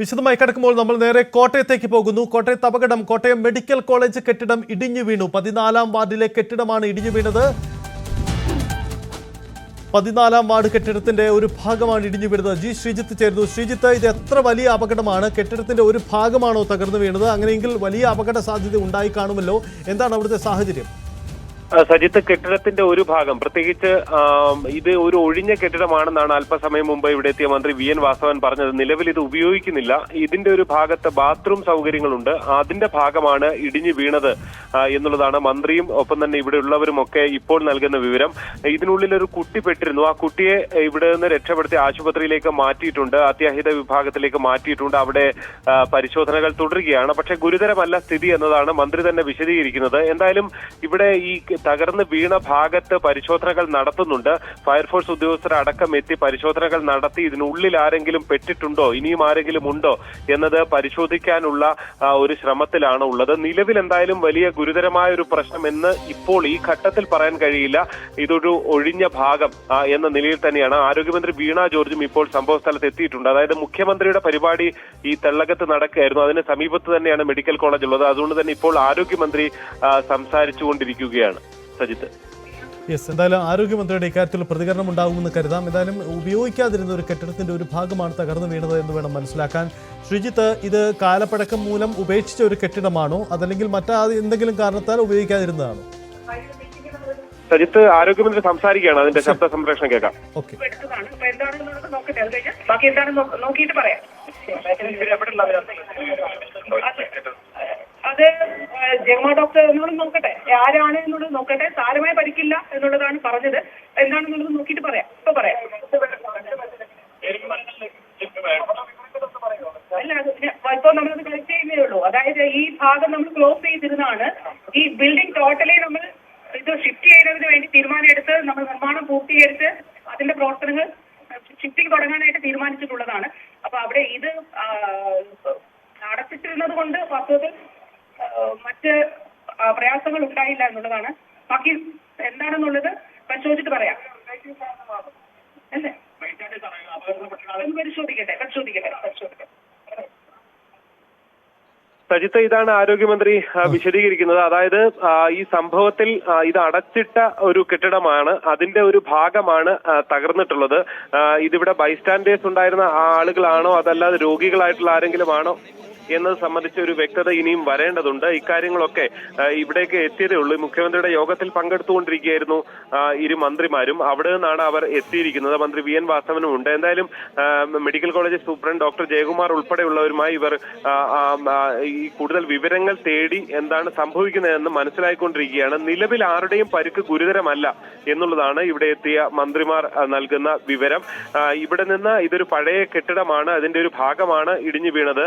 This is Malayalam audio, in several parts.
വിശദമായി കിടക്കുമ്പോൾ നമ്മൾ നേരെ കോട്ടയത്തേക്ക് പോകുന്നു. കോട്ടയത്ത് അപകടം. കോട്ടയം മെഡിക്കൽ കോളേജ് കെട്ടിടം ഇടിഞ്ഞു വീണു. 14-ാം വാർഡിലെ കെട്ടിടമാണ് ഇടിഞ്ഞു വീണത്. 14-ാം വാർഡ് കെട്ടിടത്തിന്റെ ഒരു ഭാഗമാണ് ഇടിഞ്ഞു വീണത്. ജി ശ്രീജിത്ത് ചേരുന്നു. ശ്രീജിത്ത്, ഇത് എത്ര വലിയ അപകടമാണ്? കെട്ടിടത്തിന്റെ ഒരു ഭാഗമാണോ തകർന്നു വീണത്? അങ്ങനെയെങ്കിൽ വലിയ അപകട സാധ്യത ഉണ്ടായി കാണുമല്ലോ. എന്താണ് അവിടുത്തെ സാഹചര്യം? സജിത്ത്, കെട്ടിടത്തിന്റെ ഒരു ഭാഗം, പ്രത്യേകിച്ച് ഇത് ഒരു ഒഴിഞ്ഞ കെട്ടിടമാണെന്നാണ് അല്പസമയം മുമ്പ് ഇവിടെ എത്തിയ മന്ത്രി വി എൻ വാസവൻ പറഞ്ഞത്. നിലവിൽ ഇത് ഉപയോഗിക്കുന്നില്ല. ഇതിന്റെ ഒരു ഭാഗത്ത് ബാത്റൂം സൗകര്യങ്ങളുണ്ട്, അതിന്റെ ഭാഗമാണ് ഇടിഞ്ഞു വീണത് എന്നുള്ളതാണ് മന്ത്രിയും ഒപ്പം തന്നെ ഇവിടെ ഉള്ളവരുമൊക്കെ ഇപ്പോൾ നൽകുന്ന വിവരം. ഇതിനുള്ളിൽ ഒരു കുട്ടി പെട്ടിരുന്നു. ആ കുട്ടിയെ ഇവിടെ നിന്ന് രക്ഷപ്പെടുത്തി ആശുപത്രിയിലേക്ക് മാറ്റിയിട്ടുണ്ട്, അത്യാഹിത വിഭാഗത്തിലേക്ക് മാറ്റിയിട്ടുണ്ട്. അവിടെ പരിശോധനകൾ തുടരുകയാണ്. പക്ഷേ ഗുരുതരമല്ല സ്ഥിതി എന്നതാണ് മന്ത്രി തന്നെ വിശദീകരിക്കുന്നത്. എന്തായാലും ഇവിടെ ഈ തകർന്ന് വീണ ഭാഗത്ത് പരിശോധനകൾ നടത്തുന്നുണ്ട്. ഫയർഫോഴ്സ് ഉദ്യോഗസ്ഥരടക്കം എത്തി പരിശോധനകൾ നടത്തി ഇതിനുള്ളിൽ ആരെങ്കിലും പെട്ടിട്ടുണ്ടോ, ഇനിയും ആരെങ്കിലും ഉണ്ടോ എന്നത് പരിശോധിക്കാനുള്ള ഒരു ശ്രമത്തിലാണ് ഉള്ളത്. നിലവിൽ എന്തായാലും വലിയ ഗുരുതരമായ ഒരു പ്രശ്നം എന്ന് ഇപ്പോൾ ഈ ഘട്ടത്തിൽ പറയാൻ കഴിയില്ല. ഇതൊരു ഒഴിഞ്ഞ ഭാഗം എന്ന നിലയിൽ തന്നെയാണ്. ആരോഗ്യമന്ത്രി വീണ ജോർജും ഇപ്പോൾ സംഭവ സ്ഥലത്ത് എത്തിയിട്ടുണ്ട്. അതായത് മുഖ്യമന്ത്രിയുടെ പരിപാടി ഈ തെള്ളകത്ത് നടക്കുകയായിരുന്നു. അതിന് സമീപത്ത് തന്നെയാണ് മെഡിക്കൽ കോളേജ് ഉള്ളത്. അതുകൊണ്ട് തന്നെ ഇപ്പോൾ ആരോഗ്യമന്ത്രി സംസാരിച്ചുകൊണ്ടിരിക്കുകയാണ്. സജിത്ത്, എന്തായാലും ആരോഗ്യമന്ത്രിയുടെ ഇക്കാര്യത്തിൽ പ്രതികരണം ഉണ്ടാകുമെന്ന് കരുതാം. എന്തായാലും ഉപയോഗിക്കാതിരുന്ന ഒരു കെട്ടിടത്തിന്റെ ഒരു ഭാഗമാണ് തകർന്നു വീണത് എന്ന് വേണം മനസ്സിലാക്കാൻ. ശ്രീജിത്ത്, ഇത് കാലപ്പഴക്കം മൂലം ഉപേക്ഷിച്ച ഒരു കെട്ടിടമാണോ, അതല്ലെങ്കിൽ മറ്റെന്തെങ്കിലും കാരണത്താൽ ഉപയോഗിക്കാതിരുന്നതാണോ? സജിത്ത്, ആരോഗ്യമന്ത്രി സംസാരിക്കുകയാണ്. അതിന്റെ ശബ്ദ സംപ്രേഷണം കേൾക്കാം. ഓക്കെ, അത് ജഗമ ഡോക്ടർ എന്നോട് നോക്കട്ടെ, ആരാണ് എന്നുള്ളത് നോക്കട്ടെ. സാരമായി പരിക്കില്ല എന്നുള്ളതാണ് പറഞ്ഞത്. എന്താണെന്നുള്ളത് നോക്കിയിട്ട് പറയാം. ഇപ്പൊ പറയാം. അല്ല, ഇപ്പൊ നമ്മളത് കളക്ട് ചെയ്യുന്നേ ഉള്ളൂ. അതായത് ഈ ഭാഗം നമ്മൾ ക്ലോസ് ചെയ്തിരുന്നാണ്. ഈ ബിൽഡിംഗ് ടോട്ടലി നമ്മൾ ഇത് ഷിഫ്റ്റ് ചെയ്യുന്നതിന് വേണ്ടി തീരുമാനമെടുത്ത് നമ്മൾ നിർമ്മാണം പൂർത്തീകരിച്ച് അതിന്റെ പ്രവർത്തനങ്ങൾ ഷിഫ്റ്റിംഗ് തുടങ്ങാനായിട്ട് തീരുമാനിച്ചിട്ടുള്ളതാണ്. അപ്പൊ അവിടെ ഇത് അടച്ചിട്ടിരുന്നത് കൊണ്ട് വാസ്തവത്തിൽ മറ്റ് പ്രയാസങ്ങൾ ഉണ്ടായില്ല എന്നുള്ളതാണ്. ബാക്കി എന്താണെന്നുള്ളത് പരിശോധിച്ചിട്ട് പറയാം. അല്ലേ, പരിശോധിക്കട്ടെ. സജിത്ത്, ഇതാണ് ആരോഗ്യമന്ത്രി വിശദീകരിക്കുന്നത്. അതായത് ഈ സംഭവത്തിൽ ഇത് അടച്ചിട്ട ഒരു കെട്ടിടമാണ്, അതിന്റെ ഒരു ഭാഗമാണ് തകർന്നിട്ടുള്ളത്. ഇതിവിടെ ബൈസ്റ്റാൻഡേഴ്സ് ഉണ്ടായിരുന്ന ആളുകളാണോ അതല്ലാതെ രോഗികളായിട്ടുള്ള ആരെങ്കിലും ആണോ എന്നത് സംബന്ധിച്ച ഒരു വ്യക്തത ഇനിയും വരേണ്ടതുണ്ട്. ഇക്കാര്യങ്ങളൊക്കെ ഇവിടേക്ക് എത്തിയതേ ഉള്ളൂ. മുഖ്യമന്ത്രിയുടെ യോഗത്തിൽ പങ്കെടുത്തുകൊണ്ടിരിക്കുകയായിരുന്നു ഇരു മന്ത്രിമാരും. അവിടെ നിന്നാണ് അവർ എത്തിയിരിക്കുന്നത്. മന്ത്രി വി എൻ വാസവനും ഉണ്ട്. എന്തായാലും medical college superintendent doctor Jayakumar ഉൾപ്പെടെയുള്ളവരുമായി ഇവർ ഈ കൂടുതൽ വിവരങ്ങൾ തേടി എന്താണ് സംഭവിക്കുന്നതെന്ന് മനസ്സിലാക്കിക്കൊണ്ടിരിക്കുകയാണ്. നിലവിൽ ആരുടെയും പരിക്ക് ഗുരുതരമല്ല എന്നുള്ളതാണ് ഇവിടെ എത്തിയ മന്ത്രിമാർ നൽകുന്ന വിവരം. ഇവിടെ നിന്ന് ഇതൊരു പഴയ കെട്ടിടമാണ്, അതിന്റെ ഒരു ഭാഗമാണ് ഇടിഞ്ഞു വീണത്.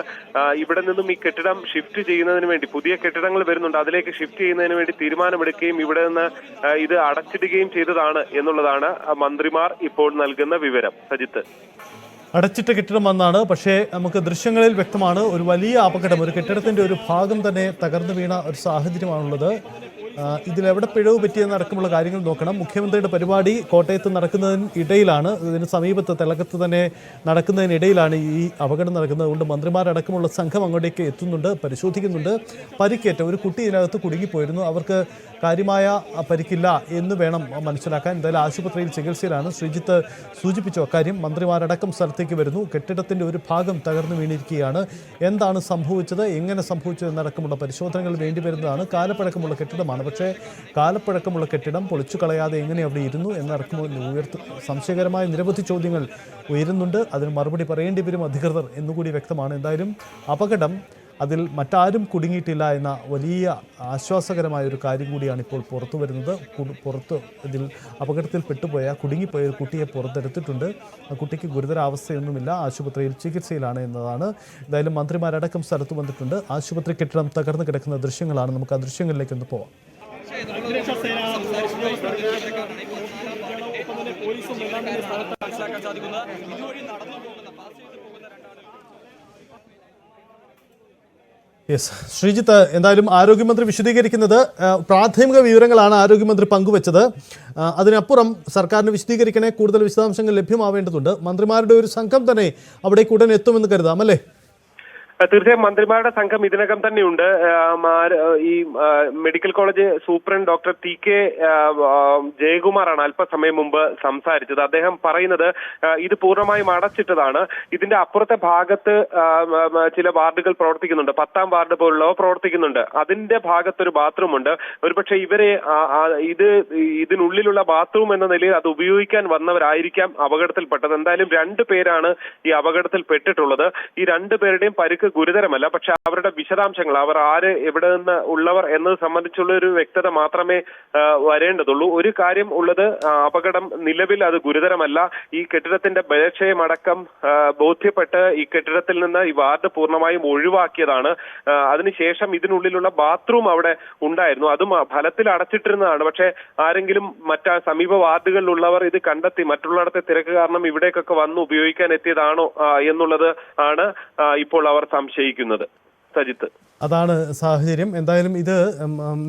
ഇവിടെ നിന്നും ഈ കെട്ടിടം ഷിഫ്റ്റ് ചെയ്യുന്നതിന് വേണ്ടി പുതിയ കെട്ടിടങ്ങൾ വരുന്നുണ്ട്, അതിലേക്ക് ഷിഫ്റ്റ് ചെയ്യുന്നതിന് വേണ്ടി തീരുമാനമെടുക്കുകയും ഇവിടെ നിന്ന് ഇത് അടച്ചിടുകയും ചെയ്തതാണ് എന്നുള്ളതാണ് മന്ത്രിമാർ ഇപ്പോൾ നൽകുന്ന വിവരം. സജിത്ത്, അടച്ചിട്ട കെട്ടിടം വന്നാണ്. പക്ഷേ നമുക്ക് ദൃശ്യങ്ങളിൽ വ്യക്തമാണ് ഒരു വലിയ അപകടം. ഒരു കെട്ടിടത്തിന്റെ ഒരു ഭാഗം തന്നെ തകർന്നു വീണ ഒരു സാഹചര്യമാണുള്ളത്. ഇതിലെവിടെ പിഴവ് പറ്റിയെന്നടക്കമുള്ള കാര്യങ്ങൾ നോക്കണം. മുഖ്യമന്ത്രിയുടെ പരിപാടി കോട്ടയത്ത് നടക്കുന്നതിന് ഇടയിലാണ്, ഇതിന് സമീപത്ത് തെളകത്ത് തന്നെ നടക്കുന്നതിനിടയിലാണ് ഈ അപകടം നടക്കുന്നത്. അതുകൊണ്ട് മന്ത്രിമാരടക്കമുള്ള സംഘം അങ്ങോട്ടേക്ക് എത്തുന്നുണ്ട്, പരിശോധിക്കുന്നുണ്ട്. പരിക്കേറ്റ ഒരു കുട്ടി ഇതിനകത്ത് കുടുങ്ങിപ്പോയിരുന്നു. അവർക്ക് കാര്യമായ പരിക്കില്ല എന്ന് വേണം മനസ്സിലാക്കാൻ. എന്തായാലും ആശുപത്രിയിൽ ചികിത്സയിലാണ്. ശ്രീജിത്ത് സൂചിപ്പിച്ചു അക്കാര്യം. മന്ത്രിമാരടക്കം സ്ഥലത്തേക്ക് വരുന്നു. കെട്ടിടത്തിൻ്റെ ഒരു ഭാഗം തകർന്നു വീണിരിക്കുകയാണ്. എന്താണ് സംഭവിച്ചത്, എങ്ങനെ സംഭവിച്ചത് എന്നടക്കമുള്ള പരിശോധനകൾ വേണ്ടി വരുന്നതാണ്. കാലപ്പഴക്കമുള്ള കെട്ടിടമാണ്. പക്ഷേ കാലപ്പഴക്കമുള്ള കെട്ടിടം പൊളിച്ചു കളയാതെ എങ്ങനെ അവിടെ ഇരുന്നു എന്നടക്കമുള്ള സംശയകരമായ നിരവധി ചോദ്യങ്ങൾ ഉയരുന്നുണ്ട്. അതിന് മറുപടി പറയേണ്ടി വരും അധികൃതർ എന്നുകൂടി വ്യക്തമാണ്. എന്തായാലും അപകടം, അതിൽ മറ്റാരും കുടുങ്ങിയിട്ടില്ല എന്ന വലിയ ആശ്വാസകരമായ ഒരു കാര്യം കൂടിയാണ് ഇപ്പോൾ പുറത്തു വരുന്നത്. ഇതിൽ അപകടത്തിൽ കുടുങ്ങിപ്പോയ ഒരു കുട്ടിയെ പുറത്തെടുത്തിട്ടുണ്ട്. ആ കുട്ടിക്ക് ഗുരുതരാവസ്ഥയൊന്നുമില്ല, ആശുപത്രിയിൽ ചികിത്സയിലാണ് എന്നതാണ്. എന്തായാലും മന്ത്രിമാരടക്കം സ്ഥലത്ത് വന്നിട്ടുണ്ട്. ആശുപത്രി കെട്ടിടം തകർന്നു കിടക്കുന്ന ദൃശ്യങ്ങളാണ്. നമുക്ക് ആ ദൃശ്യങ്ങളിലേക്ക് ഒന്ന് പോവാം. യെസ്, ശ്രീജിത്ത്, എന്തായാലും ആരോഗ്യമന്ത്രി വിശദീകരിക്കുന്നത് പ്രാഥമിക വിവരങ്ങളാണ് ആരോഗ്യമന്ത്രി പങ്കുവച്ചത്. അതിനപ്പുറം സർക്കാരിന് വിശദീകരിക്കണേ, കൂടുതൽ വിശദാംശങ്ങൾ ലഭ്യമാവേണ്ടതുണ്ട്. മന്ത്രിമാരുടെ ഒരു സംഘം തന്നെ അവിടേക്ക് ഉടൻ എത്തുമെന്ന് കരുതാം, അല്ലേ? തീർച്ചയായും മന്ത്രിമാരുടെ സംഘം ഇതിനകം തന്നെയുണ്ട്. ഈ medical college superintendent doctor TK ജയകുമാറാണ് അല്പസമയം മുമ്പ് സംസാരിച്ചത്. അദ്ദേഹം പറയുന്നത് ഇത് പൂർണ്ണമായും അടച്ചിട്ടതാണ്. ഇതിന്റെ അപ്പുറത്തെ ഭാഗത്ത് ചില വാർഡുകൾ പ്രവർത്തിക്കുന്നുണ്ട്, 10ാം വാർഡ് പോലുള്ളവ പ്രവർത്തിക്കുന്നുണ്ട്. അതിന്റെ ഭാഗത്തൊരു ബാത്റൂം ഉണ്ട്. ഒരുപക്ഷെ ഇവരെ ഇതിനുള്ളിലുള്ള ബാത്റൂം എന്ന നിലയിൽ അത് ഉപയോഗിക്കാൻ വന്നവരായിരിക്കാം അപകടത്തിൽപ്പെട്ടത്. എന്തായാലും 2 പേരാണ് ഈ അപകടത്തിൽ പെട്ടിട്ടുള്ളത്. ഈ 2 പേരുടെയും പരിക്ക് ഗുരുതരമല്ല. പക്ഷെ അവരുടെ വിശദാംശങ്ങൾ, അവർ ആര് എവിടെ നിന്ന് ഉള്ളവർ എന്നത് സംബന്ധിച്ചുള്ള ഒരു വ്യക്തത മാത്രമേ വരേണ്ടതുള്ളൂ. ഒരു കാര്യം ഉള്ളത്, അപകടം നിലവിൽ അത് ഗുരുതരമല്ല. ഈ കെട്ടിടത്തിന്റെ ബലക്ഷയമടക്കം ബോധ്യപ്പെട്ട് ഈ കെട്ടിടത്തിൽ നിന്ന് ഈ വാർഡ് പൂർണ്ണമായും ഒഴിവാക്കിയതാണ്. അതിനുശേഷം ഇതിനുള്ളിലുള്ള ബാത്റൂം അവിടെ ഉണ്ടായിരുന്നു, അതും ഫലത്തിൽ അടച്ചിട്ടിരുന്നതാണ്. പക്ഷെ ആരെങ്കിലും സമീപ വാർഡുകളിലുള്ളവർ ഇത് കണ്ടെത്തി മറ്റുള്ളിടത്തെ തിരക്ക് കാരണം ഇവിടേക്കൊക്കെ വന്ന് ഉപയോഗിക്കാൻ എത്തിയതാണോ എന്നുള്ളത് ആണ് ഇപ്പോൾ അവർ സംശയിക്കുന്നത്. സജിത്ത്, അതാണ് സാഹചര്യം. എന്തായാലും ഇത്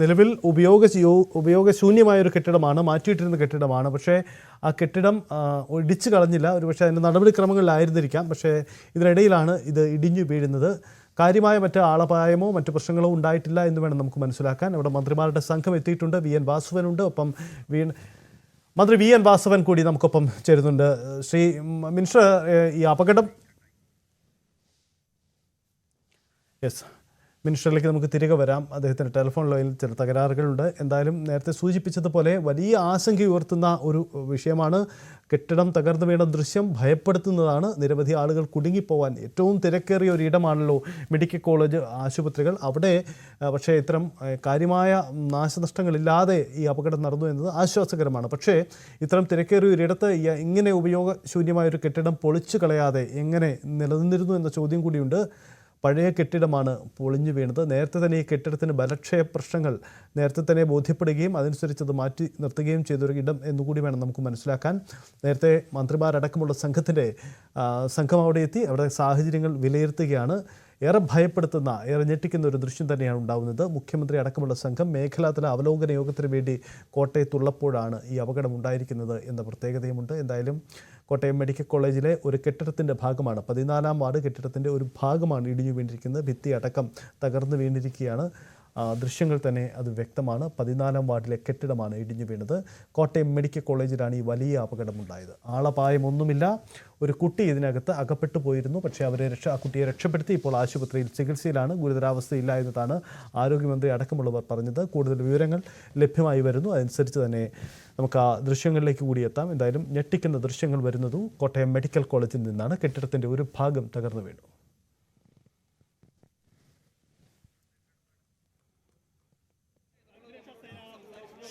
നിലവിൽ ഉപയോഗശൂന്യമായ ഒരു കെട്ടിടമാണ്, മാറ്റിയിട്ടിരുന്ന കെട്ടിടമാണ്. പക്ഷേ ആ കെട്ടിടം ഇടിച്ചു കളഞ്ഞില്ല. ഒരുപക്ഷെ അതിൻ്റെ നടപടിക്രമങ്ങളിലായിരുന്നിരിക്കാം. പക്ഷേ ഇതിനിടയിലാണ് ഇത് ഇടിഞ്ഞു വീഴുന്നത്. കാര്യമായ മറ്റ് ആളപായമോ മറ്റ് പ്രശ്നങ്ങളോ ഉണ്ടായിട്ടില്ല എന്ന് വേണം നമുക്ക് മനസ്സിലാക്കാൻ. അവിടെ മന്ത്രിമാരുടെ സംഘം എത്തിയിട്ടുണ്ട്. VN വാസവനുണ്ട്. ഒപ്പം മന്ത്രി VN വാസവൻ കൂടി നമുക്കൊപ്പം ചേരുന്നുണ്ട്. ശ്രീ മിനിസ്റ്റർ, ഈ അപകടം മിനിസ്റ്ററിലേക്ക് നമുക്ക് തിരികെ വരാം. അദ്ദേഹത്തിൻ്റെ ടെലിഫോൺ ലൈനിൽ ചില തകരാറുകളുണ്ട്. എന്തായാലും നേരത്തെ സൂചിപ്പിച്ചതുപോലെ വലിയ ആശങ്ക ഉയർത്തുന്ന ഒരു വിഷയമാണ്. കെട്ടിടം തകർന്നു വീണ ദൃശ്യം ഭയപ്പെടുത്തുന്നതാണ്. നിരവധി ആളുകൾ കുടുങ്ങിപ്പോവാൻ ഏറ്റവും തിരക്കേറിയ ഒരു ഇടമാണല്ലോ മെഡിക്കൽ കോളേജ് ആശുപത്രികൾ. അവിടെ പക്ഷേ ഇത്തരം കാര്യമായ നാശനഷ്ടങ്ങളില്ലാതെ ഈ അപകടം നടന്നു എന്നത് ആശ്വാസകരമാണ്. പക്ഷേ ഇത്തരം തിരക്കേറിയ ഒരിടത്ത് ഇങ്ങനെ ഉപയോഗശൂന്യമായൊരു കെട്ടിടം പൊളിച്ചു കളയാതെ എങ്ങനെ നിലനിന്നിരുന്നു എന്ന ചോദ്യം കൂടിയുണ്ട്. പഴയ കെട്ടിടമാണ് പൊളിഞ്ഞു വീണത്. നേരത്തെ തന്നെ ഈ കെട്ടിടത്തിന് ബലക്ഷയ പ്രശ്നങ്ങൾ നേരത്തെ തന്നെ ബോധ്യപ്പെടുകയും അതനുസരിച്ച് അത് മാറ്റി നിർത്തുകയും ചെയ്തൊരു ഇടം എന്നുകൂടി വേണം നമുക്ക് മനസ്സിലാക്കാൻ. നേരത്തെ മന്ത്രിമാരടക്കമുള്ള സംഘം അവിടെ എത്തി അവിടെ സാഹചര്യങ്ങൾ വിലയിരുത്തുകയാണ്. ഏറെ ഭയപ്പെടുത്തുന്ന, ഏറെ ഞെട്ടിക്കുന്ന ഒരു ദൃശ്യം തന്നെയാണ് ഉണ്ടാകുന്നത്. മുഖ്യമന്ത്രി അടക്കമുള്ള സംഘം മേഖലാതല അവലോകന യോഗത്തിന് വേണ്ടി കോട്ടയത്തുള്ളപ്പോഴാണ് ഈ അപകടം ഉണ്ടായിരിക്കുന്നത് എന്ന പ്രത്യേകതയുമുണ്ട്. എന്തായാലും കോട്ടയം മെഡിക്കൽ കോളേജിലെ ഒരു കെട്ടിടത്തിൻ്റെ ഭാഗമാണ്, 14ാം വാർഡ് കെട്ടിടത്തിൻ്റെ ഒരു ഭാഗമാണ് ഇടിഞ്ഞു വീണിരിക്കുന്നത്. ഭിത്തി അടക്കം തകർന്നു വീണിരിക്കുകയാണ്. ദൃശ്യങ്ങൾ തന്നെ അത് വ്യക്തമാണ്. 14ാം വാർഡിലെ കെട്ടിടമാണ് ഇടിഞ്ഞു വീണത്. കോട്ടയം മെഡിക്കൽ കോളേജിലാണ് ഈ വലിയ അപകടമുണ്ടായത്. ആളപായമൊന്നുമില്ല. ഒരു കുട്ടി ഇതിനകത്ത് അകപ്പെട്ടു പോയിരുന്നു. പക്ഷേ ആ കുട്ടിയെ രക്ഷപ്പെടുത്തി. ഇപ്പോൾ ആശുപത്രിയിൽ ചികിത്സയിലാണ്. ഗുരുതരാവസ്ഥയില്ല എന്നതാണ് ആരോഗ്യമന്ത്രി അടക്കമുള്ളവർ പറഞ്ഞത്. കൂടുതൽ വിവരങ്ങൾ ലഭ്യമായി വരുന്നു. അതനുസരിച്ച് തന്നെ നമുക്ക് ആ ദൃശ്യങ്ങളിലേക്ക് കൂടി എത്താം. എന്തായാലും ഞെട്ടിക്കുന്ന ദൃശ്യങ്ങൾ വരുന്നതും കോട്ടയം മെഡിക്കൽ കോളേജിൽ നിന്നാണ്. കെട്ടിടത്തിൻ്റെ ഒരു ഭാഗം തകർന്നു വീണു.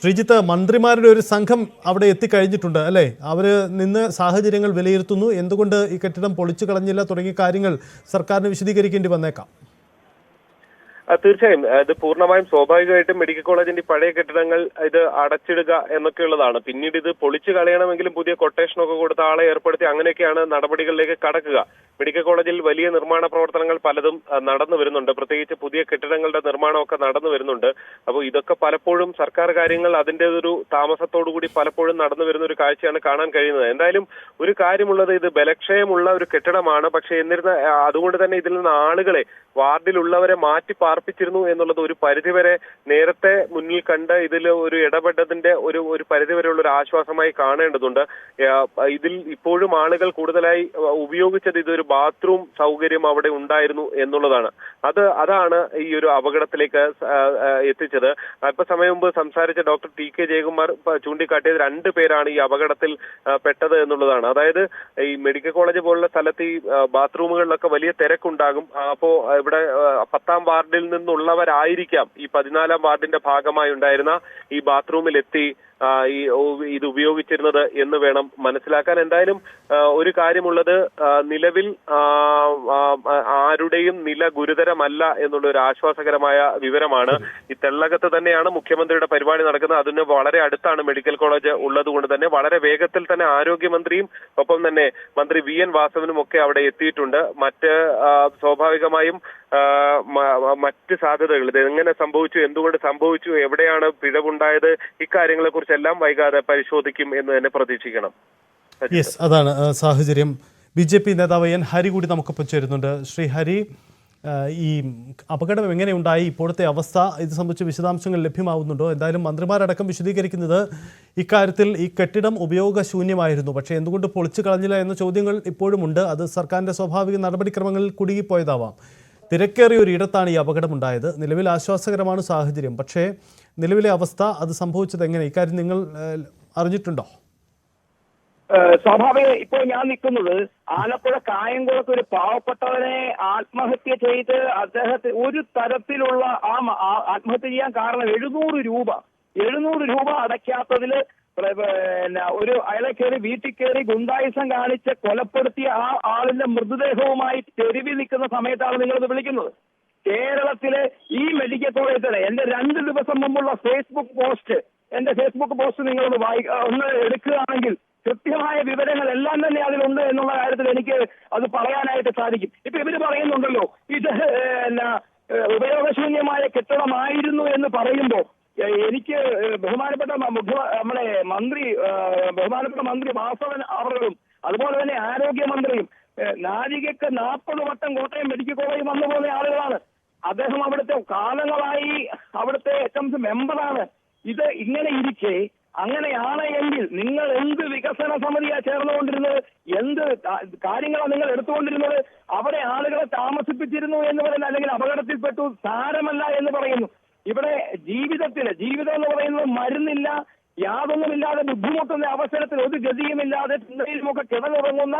ശ്രീജിത്ത്, മന്ത്രിമാരുടെ ഒരു സംഘം അവിടെ എത്തിക്കഴിഞ്ഞിട്ടുണ്ട് അല്ലേ? അവർ നിന്ന് സാഹചര്യങ്ങൾ വിലയിരുത്തുന്നു. എന്തുകൊണ്ട് ഈ കെട്ടിടം പൊളിച്ചു കളഞ്ഞില്ല തുടങ്ങിയ കാര്യങ്ങൾ സർക്കാരിന് വിശദീകരിക്കേണ്ടി വന്നേക്കാം. തീർച്ചയായും ഇത് പൂർണ്ണമായും സ്വാഭാവികമായിട്ടും മെഡിക്കൽ കോളേജിന്റെ പഴയ കെട്ടിടങ്ങൾ ഇത് അടച്ചിടുക എന്നൊക്കെയുള്ളതാണ്. പിന്നീട് ഇത് പൊളിച്ചു കളയണമെങ്കിലും പുതിയ കൊട്ടേഷനൊക്കെ കൊടുത്ത് ആളെ ഏർപ്പെടുത്തി അങ്ങനെയൊക്കെയാണ് നടപടികളിലേക്ക് കടക്കുക. മെഡിക്കൽ കോളേജിൽ വലിയ നിർമ്മാണ പ്രവർത്തനങ്ങൾ പലതും നടന്നു വരുന്നുണ്ട്. പ്രത്യേകിച്ച് പുതിയ കെട്ടിടങ്ങളുടെ നിർമ്മാണമൊക്കെ നടന്നു വരുന്നുണ്ട്. അപ്പോൾ ഇതൊക്കെ പലപ്പോഴും സർക്കാർ കാര്യങ്ങൾ അതിന്റെ ഒരു താമസത്തോടുകൂടി പലപ്പോഴും നടന്നു വരുന്ന ഒരു കാഴ്ചയാണ് കാണാൻ കഴിയുന്നത്. എന്തായാലും ഒരു കാര്യമുള്ളത്, ഇത് ബലക്ഷയമുള്ള ഒരു കെട്ടിടമാണ്. പക്ഷേ അതുകൊണ്ട് തന്നെ ഇതിൽ നിന്ന് ആളുകളെ, വാർഡിലുള്ളവരെ മാറ്റി പാർപ്പിച്ചിരുന്നു എന്നുള്ളത് ഒരു പരിധിവരെ നേരത്തെ മുന്നിൽ കണ്ട് ഇതിൽ ഒരു ഇടപെട്ടതിന്റെ ഒരു പരിധിവരെയുള്ള ഒരു ആശ്വാസമായി കാണേണ്ടതുണ്ട്. ഇതിൽ ഇപ്പോഴും ആളുകൾ കൂടുതലായി ഉപയോഗിച്ചത് ഇതൊരു ബാത്റൂം സൗകര്യം അവിടെ ഉണ്ടായിരുന്നു എന്നുള്ളതാണ്. അതാണ് ഈ ഒരു അപകടത്തിലേക്ക് എത്തിച്ചത്. അല്പസമയം മുമ്പ് സംസാരിച്ച ഡോക്ടർ TK ജയകുമാർ ചൂണ്ടിക്കാട്ടിയത് 2 പേരാണ് ഈ അപകടത്തിൽ പെട്ടത് എന്നുള്ളതാണ്. അതായത് ഈ മെഡിക്കൽ കോളേജ് പോലുള്ള സ്ഥലത്ത് ഈ ബാത്റൂമുകളിലൊക്കെ വലിയ തിരക്കുണ്ടാകും. അപ്പോ ഇവിടെ 10ാം വാർഡിൽ നിന്നുള്ളവരായിരിക്കാം ഈ 14ാം വാർഡിന്റെ ഭാഗമായി ഉണ്ടായിരുന്ന ഈ ബാത്റൂമിൽ എത്തി ഇത് ഉപയോഗിച്ചിരുന്നത് എന്ന് വേണം മനസ്സിലാക്കാൻ. എന്തായാലും ഒരു കാര്യമുള്ളത്, നിലവിൽ ആരുടെയും നില ഗുരുതരമല്ല എന്നുള്ള ഒരു ആശ്വാസകരമായ വിവരമാണ്. ഈ തെള്ളകത്ത് തന്നെയാണ് മുഖ്യമന്ത്രിയുടെ പരിപാടി നടക്കുന്നത്. അതിന് വളരെ അടുത്താണ് മെഡിക്കൽ കോളേജ് ഉള്ളത് കൊണ്ട് തന്നെ വളരെ വേഗത്തിൽ തന്നെ ആരോഗ്യമന്ത്രിയും ഒപ്പം തന്നെ മന്ത്രി VN വാസവനും ഒക്കെ അവിടെ എത്തിയിട്ടുണ്ട്. സ്വാഭാവികമായും മറ്റ് സാധ്യതകൾ, ഇത് എങ്ങനെ സംഭവിച്ചു, എന്തുകൊണ്ട് സംഭവിച്ചു, എവിടെയാണ് പിഴവുണ്ടായത്, ഇക്കാര്യങ്ങളെ കുറിച്ചെല്ലാം വൈകാതെ പരിശോധിക്കും എന്ന് തന്നെ പ്രതീക്ഷിക്കണം. അതാണ് സാഹചര്യം. BJP നേതാവ് N ഹരി കൂടി നമുക്കൊപ്പം ചേരുന്നുണ്ട്. ശ്രീ ഹരി, ഈ അപകടം എങ്ങനെയുണ്ടായി, ഇപ്പോഴത്തെ അവസ്ഥ, ഇത് സംബന്ധിച്ച് വിശദാംശങ്ങൾ ലഭ്യമാവുന്നുണ്ടോ? എന്തായാലും മന്ത്രിമാരടക്കം വിശദീകരിക്കുന്നത് ഇക്കാര്യത്തിൽ ഈ കെട്ടിടം ഉപയോഗശൂന്യമായിരുന്നു, പക്ഷേ എന്തുകൊണ്ട് പൊളിച്ചു കളഞ്ഞില്ല എന്ന ചോദ്യങ്ങൾ ഇപ്പോഴുമുണ്ട്. അത് സർക്കാരിൻ്റെ സ്വാഭാവിക നടപടിക്രമങ്ങളിൽ കുടുങ്ങിപ്പോയതാവാം. തിരക്കേറിയ ഒരു ഇടത്താണ് ഈ അപകടമുണ്ടായത്. നിലവിൽ ആശ്വാസകരമാണ് സാഹചര്യം, പക്ഷേ നിലവിലെ അവസ്ഥ, അത് സംഭവിച്ചത് എങ്ങനെ, ഇക്കാര്യം നിങ്ങൾ അറിഞ്ഞിട്ടുണ്ടോ? സ്വാഭാവിക ഇപ്പോൾ ഞാൻ നിൽക്കുന്നത് ആലപ്പുഴ കായംകുളത്ത് ഒരു പാവപ്പെട്ടവനെ ആത്മഹത്യ ചെയ്ത് അദ്ദേഹത്തിന് ഒരു തരത്തിലുള്ള ആത്മഹത്യ ചെയ്യാൻ കാരണം 700 രൂപ അടയ്ക്കാത്തതിൽ ഒരു അയാളെ കയറി വീട്ടിൽ കയറി ഗുണ്ടായിസം കാണിച്ച് കൊലപ്പെടുത്തിയ ആ ആളിന്റെ മൃതദേഹവുമായി തെരുവിൽ നിൽക്കുന്ന സമയത്താണ് നിങ്ങളിത് വിളിക്കുന്നത്. കേരളത്തിലെ ഈ മെഡിക്കൽ കോളേജിലെ എന്റെ 2 ദിവസം മുമ്പുള്ള ഫേസ്ബുക്ക് പോസ്റ്റ് നിങ്ങളൊന്ന് ഒന്ന് എടുക്കുകയാണെങ്കിൽ കൃത്യമായ വിവരങ്ങൾ എല്ലാം തന്നെ അതിലുണ്ട് എന്നുള്ള കാര്യത്തിൽ എനിക്ക് അത് പറയാനായിട്ട് സാധിക്കും. ഇപ്പൊ ഇവര് പറയുന്നുണ്ടല്ലോ ഇത് ഉപയോഗശൂന്യമായ കെട്ടിടമായിരുന്നു എന്ന് പറയുമ്പോൾ എനിക്ക് ബഹുമാനപ്പെട്ട മന്ത്രി വാസവൻ അവர்களுം അതുപോലെ തന്നെ ആരോഗ്യമന്ത്രിയും നാഴികക്ക് 40 വട്ടം കോട്ടയം മെഡിക്കൽ കോളേജ് വന്നു പോകുന്ന ആളുകളാണ്. അദ്ദേഹം അവിടുത്തെ കാലങ്ങളായി അവിടുത്തെ HMC മെമ്പറാണ്. ഇത് ഇങ്ങനെ ഇരിക്കെ അങ്ങനെയാണ് എങ്കിൽ നിങ്ങൾ എന്ത് വികസന സമിതിയാ ചേർന്നുകൊണ്ടിരുന്നത്, എന്ത് കാര്യങ്ങളാണ് നിങ്ങൾ എടുത്തുകൊണ്ടിരുന്നത്? അവിടെ ആളുകളെ താമസിപ്പിച്ചിരുന്നു എന്ന് പറയുന്നത്, അല്ലെങ്കിൽ അപകടത്തിൽപ്പെട്ടു സാരമല്ല എന്ന് പറയുന്നു. ഇവിടെ ജീവിതം എന്ന് പറയുന്നത് മരുന്നില്ല, യാതൊന്നുമില്ലാതെ ബുദ്ധിമുട്ടുന്ന അവസരത്തിൽ ഒരു ഗതിയുമില്ലാതെ ചിന്തയിലുമൊക്കെ കിടന്നുറങ്ങുന്ന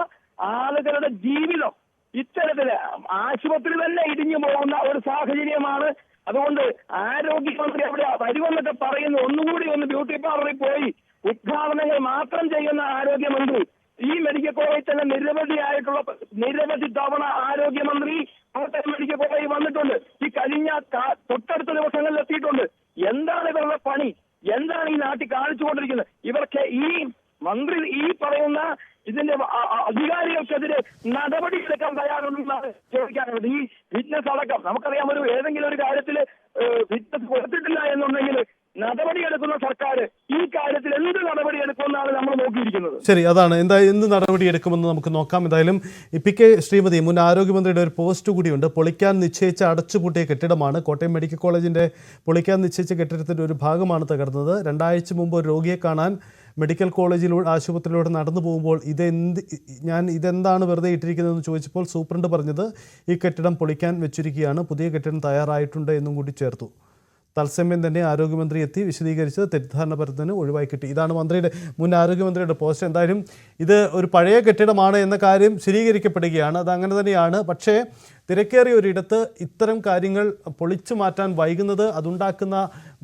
ആളുകളുടെ ജീവിതം ഇത്തരത്തില് ആശുപത്രി തന്നെ ഇടിഞ്ഞു പോകുന്ന ഒരു സാഹചര്യമാണ്. അതുകൊണ്ട് ആരോഗ്യമന്ത്രി അവിടെ വരുമെന്നൊക്കെ പറയുന്നു. ഒന്നുകൂടി ബ്യൂട്ടി പാർലറിൽ പോയി ഉദ്ഘാടനങ്ങൾ മാത്രം ചെയ്യുന്ന ആരോഗ്യമന്ത്രി ഈ മെഡിക്കൽ കോളേജിൽ തന്നെ നിരവധി തവണ ആരോഗ്യമന്ത്രി കോട്ടയം മെഡിക്കൽ കോളേജിൽ വന്നിട്ടുണ്ട്. ഈ കഴിഞ്ഞ തൊട്ടടുത്ത ദിവസങ്ങളിൽ എത്തിയിട്ടുണ്ട്. എന്താണ് ഇവരുടെ പണി? എന്താണ് ഈ നാട്ടിൽ കാണിച്ചുകൊണ്ടിരിക്കുന്നത്? ഇവർക്ക് ഈ മന്ത്രി ഈ പറയുന്ന ഇതിന്റെ അധികാരികൾക്കെതിരെ നടപടി എടുക്കാൻ തയ്യാറുണ്ടെന്നാണ് ചോദിക്കാനുള്ളത്. ഈ ഫിറ്റ്നസ് അടക്കം നമുക്കറിയാം, ഏതെങ്കിലും ഒരു കാര്യത്തിൽ ഫിറ്റ്നസ് കൊടുത്തിട്ടില്ല എന്നുണ്ടെങ്കിൽ നടപടിയെടുക്കുന്ന സർക്കാർ ഈ കാര്യത്തിൽ എന്ത് നടപടി എടുക്കുമെന്നാണ് നമ്മൾ നോക്കിയിരിക്കുന്നത്. ശരി, അതാണ് എന്ത് നടപടി എടുക്കുമെന്ന് നമുക്ക് നോക്കാം. എന്തായാലും PK ശ്രീമതി, മുൻ ആരോഗ്യമന്ത്രിയുടെ ഒരു പോസ്റ്റ് കൂടിയുണ്ട്. പൊളിക്കാൻ നിശ്ചയിച്ച അടച്ചുപൂട്ടിയ കെട്ടിടമാണ്. കോട്ടയം മെഡിക്കൽ കോളേജിന്റെ പൊളിക്കാൻ നിശ്ചയിച്ച കെട്ടിടത്തിന്റെ ഒരു ഭാഗമാണ് തകർന്നത്. 2 ആഴ്ച മുമ്പ് ഒരു രോഗിയെ കാണാൻ മെഡിക്കൽ ആശുപത്രിയിലൂടെ നടന്നു പോകുമ്പോൾ ഇതെന്താണ് വെറുതെ ഇട്ടിരിക്കുന്നതെന്ന് ചോദിച്ചപ്പോൾ സൂപ്രണ്ട് പറഞ്ഞത് ഈ കെട്ടിടം പൊളിക്കാൻ വെച്ചിരിക്കുകയാണ്, പുതിയ കെട്ടിടം തയ്യാറായിട്ടുണ്ട് എന്നും കൂടി ചേർത്തു. തത്സമയം തന്നെ ആരോഗ്യമന്ത്രി എത്തി വിശദീകരിച്ച് തെറ്റിദ്ധാരണ പരത്തുന്നതിന് ഒഴിവായി കിട്ടി. ഇതാണ് മുൻ ആരോഗ്യമന്ത്രിയുടെ പോസ്റ്റ്. എന്തായാലും ഇത് ഒരു പഴയ കെട്ടിടമാണ് എന്ന കാര്യം സ്ഥിരീകരിക്കപ്പെടുകയാണ്. അത് അങ്ങനെ തന്നെയാണ്. പക്ഷേ തിരക്കേറിയ ഒരിടത്ത് ഇത്തരം കാര്യങ്ങൾ പൊളിച്ചു മാറ്റാൻ വൈകുന്നത്, അതുണ്ടാക്കുന്ന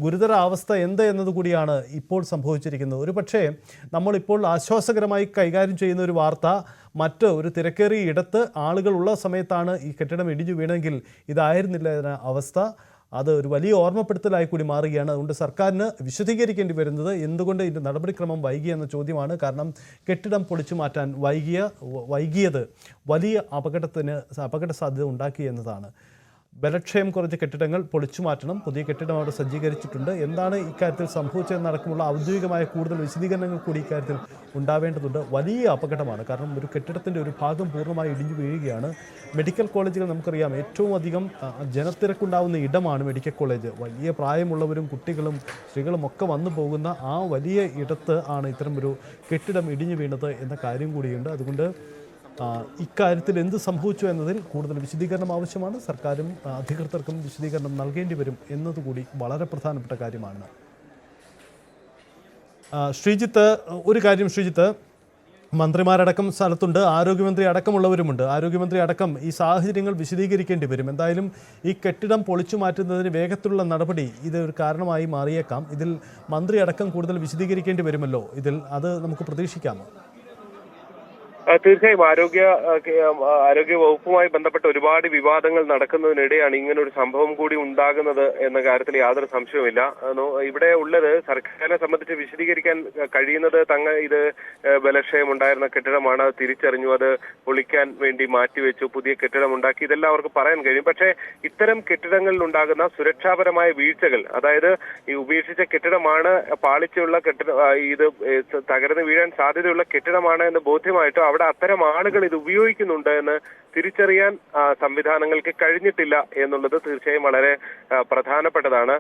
ഗുരുതര അവസ്ഥ എന്ത് എന്നതുകൂടിയാണ് ഇപ്പോൾ സംഭവിച്ചിരിക്കുന്നത്. ഒരു പക്ഷേ നമ്മളിപ്പോൾ ആശ്വാസകരമായി കൈകാര്യം ചെയ്യുന്ന ഒരു വാർത്ത, ഒരു തിരക്കേറിയ ഇടത്ത് ആളുകളുള്ള സമയത്താണ് ഈ കെട്ടിടം ഇടിഞ്ഞു വീണെങ്കിൽ ഇതായിരുന്നില്ല അവസ്ഥ. അത് ഒരു വലിയ ഓർമ്മപ്പെടുത്തലായി കൂടി മാറുകയാണ്. അതുകൊണ്ട് സർക്കാരിന് വിശദീകരിക്കേണ്ടി വരുന്നത് എന്തുകൊണ്ട് ഇതിൻ്റെ നടപടിക്രമം വൈകി എന്ന ചോദ്യമാണ്. കാരണം കെട്ടിടം പൊളിച്ചു മാറ്റാൻ വൈകിയത് വലിയ അപകട സാധ്യത ഉണ്ടാക്കി എന്നതാണ്. ബലക്ഷയം കുറഞ്ഞ കെട്ടിടങ്ങൾ പൊളിച്ചു മാറ്റണം, പുതിയ കെട്ടിടം അവിടെ സജ്ജീകരിച്ചിട്ടുണ്ട്. എന്താണ് ഇക്കാര്യത്തിൽ സംഭവിച്ചതെന്നടക്കമുള്ള ഔദ്യോഗികമായ കൂടുതൽ വിശദീകരണങ്ങൾ കൂടി ഇക്കാര്യത്തിൽ ഉണ്ടാവേണ്ടതുണ്ട്. വലിയ അപകടമാണ്. കാരണം ഒരു കെട്ടിടത്തിൻ്റെ ഒരു ഭാഗം പൂർണ്ണമായി ഇടിഞ്ഞു വീഴുകയാണ്. മെഡിക്കൽ കോളേജുകൾ നമുക്കറിയാം, ഏറ്റവും അധികം ജനത്തിരക്കുണ്ടാവുന്ന ഇടമാണ് മെഡിക്കൽ കോളേജ്. വലിയ പ്രായമുള്ളവരും കുട്ടികളും സ്ത്രീകളും ഒക്കെ വന്നു പോകുന്ന ആ വലിയ ഇടത്ത് ആണ് ഇത്തരമൊരു കെട്ടിടം ഇടിഞ്ഞു വീണത് എന്ന കാര്യം കൂടിയുണ്ട്. അതുകൊണ്ട് ഇക്കാര്യത്തിൽ എന്ത് സംഭവിച്ചു എന്നതിൽ കൂടുതൽ വിശദീകരണം ആവശ്യമാണ്. സർക്കാരും അധികൃതർക്കും വിശദീകരണം നൽകേണ്ടി വരും എന്നതുകൂടി വളരെ പ്രധാനപ്പെട്ട കാര്യമാണ്. ഒരു കാര്യം ശ്രീജിത്ത്, മന്ത്രിമാരടക്കം സ്ഥലത്തുണ്ട്, ആരോഗ്യമന്ത്രി അടക്കമുള്ളവരുമുണ്ട്. ആരോഗ്യമന്ത്രി അടക്കം ഈ സാഹചര്യങ്ങൾ വിശദീകരിക്കേണ്ടി വരും. എന്തായാലും ഈ കെട്ടിടം പൊളിച്ചു മാറ്റുന്നതിന് വേഗത്തിലുള്ള നടപടി ഇത് ഒരു കാരണമായി മാറിയേക്കാം. ഇതിൽ മന്ത്രി അടക്കം കൂടുതൽ വിശദീകരിക്കേണ്ടി വരുമല്ലോ. അത് നമുക്ക് പ്രതീക്ഷിക്കാമോ? തീർച്ചയായും ആരോഗ്യ വകുപ്പുമായി ബന്ധപ്പെട്ട ഒരുപാട് വിവാദങ്ങൾ നടക്കുന്നതിനിടെയാണ് ഇങ്ങനെ ഒരു സംഭവം കൂടി ഉണ്ടാകുന്നത് എന്ന കാര്യത്തിൽ യാതൊരു സംശയവുമില്ല. ഇവിടെ ഉള്ളത് സർക്കാരിനെ സംബന്ധിച്ച് വിശദീകരിക്കാൻ കഴിയുന്നത് ഇത് ബലക്ഷയം ഉണ്ടായിരുന്ന കെട്ടിടമാണ്, അത് തിരിച്ചറിഞ്ഞു, അത് പൊളിക്കാൻ വേണ്ടി മാറ്റിവെച്ചു, പുതിയ കെട്ടിടം ഉണ്ടാക്കി, ഇതെല്ലാം അവർക്ക് പറയാൻ കഴിയും. പക്ഷേ ഇത്തരം കെട്ടിടങ്ങളിൽ ഉണ്ടാകുന്ന സുരക്ഷാപരമായ വീഴ്ചകൾ, അതായത് ഈ ഉപേക്ഷിച്ച കെട്ടിടമാണ്, പാളിച്ചുള്ള ഇത് തകർന്നു വീഴാൻ സാധ്യതയുള്ള കെട്ടിടമാണ് എന്ന് ബോധ്യമായിട്ട് അവിടെ അത്തരം ആളുകൾ ഇത് ഉപയോഗിക്കുന്നുണ്ട് എന്ന് തിരിച്ചറിയാൻ സംവിധാനങ്ങൾക്ക് കഴിഞ്ഞിട്ടില്ല എന്നുള്ളത് തീർച്ചയായും വളരെ പ്രധാനപ്പെട്ടതാണ്.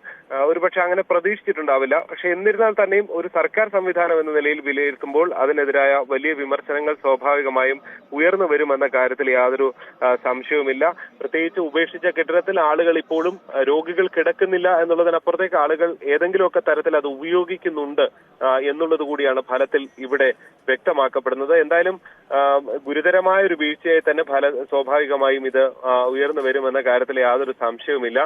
ഒരുപക്ഷെ അങ്ങനെ പ്രതീക്ഷിച്ചിട്ടുണ്ടാവില്ല. പക്ഷെ എന്നിരുന്നാൽ തന്നെയും ഒരു സർക്കാർ സംവിധാനം എന്ന നിലയിൽ വിലയിരുത്തുമ്പോൾ അതിനെതിരായ വലിയ വിമർശനങ്ങൾ സ്വാഭാവികമായും ഉയർന്നു വരുമെന്ന കാര്യത്തിൽ യാതൊരു സംശയവുമില്ല. പ്രത്യേകിച്ച് ഉപേക്ഷിച്ച കെട്ടിടത്തിൽ ആളുകൾ ഇപ്പോഴും രോഗികൾ കിടക്കുന്നില്ല എന്നുള്ളതിനപ്പുറത്തേക്ക് ആളുകൾ ഏതെങ്കിലുമൊക്കെ തരത്തിൽ അത് ഉപയോഗിക്കുന്നുണ്ട് എന്നുള്ളത് കൂടിയാണ് ഫലത്തിൽ ഇവിടെ വ്യക്തമാക്കപ്പെടുന്നത്. എന്തായാലും ഗുരുതരമായ ഒരു വീഴ്ചയായി തന്നെ സ്വാഭാവികമായും ഇത് ഉയർന്നു വരുമെന്ന കാര്യത്തിൽ യാതൊരു സംശയവുമില്ല.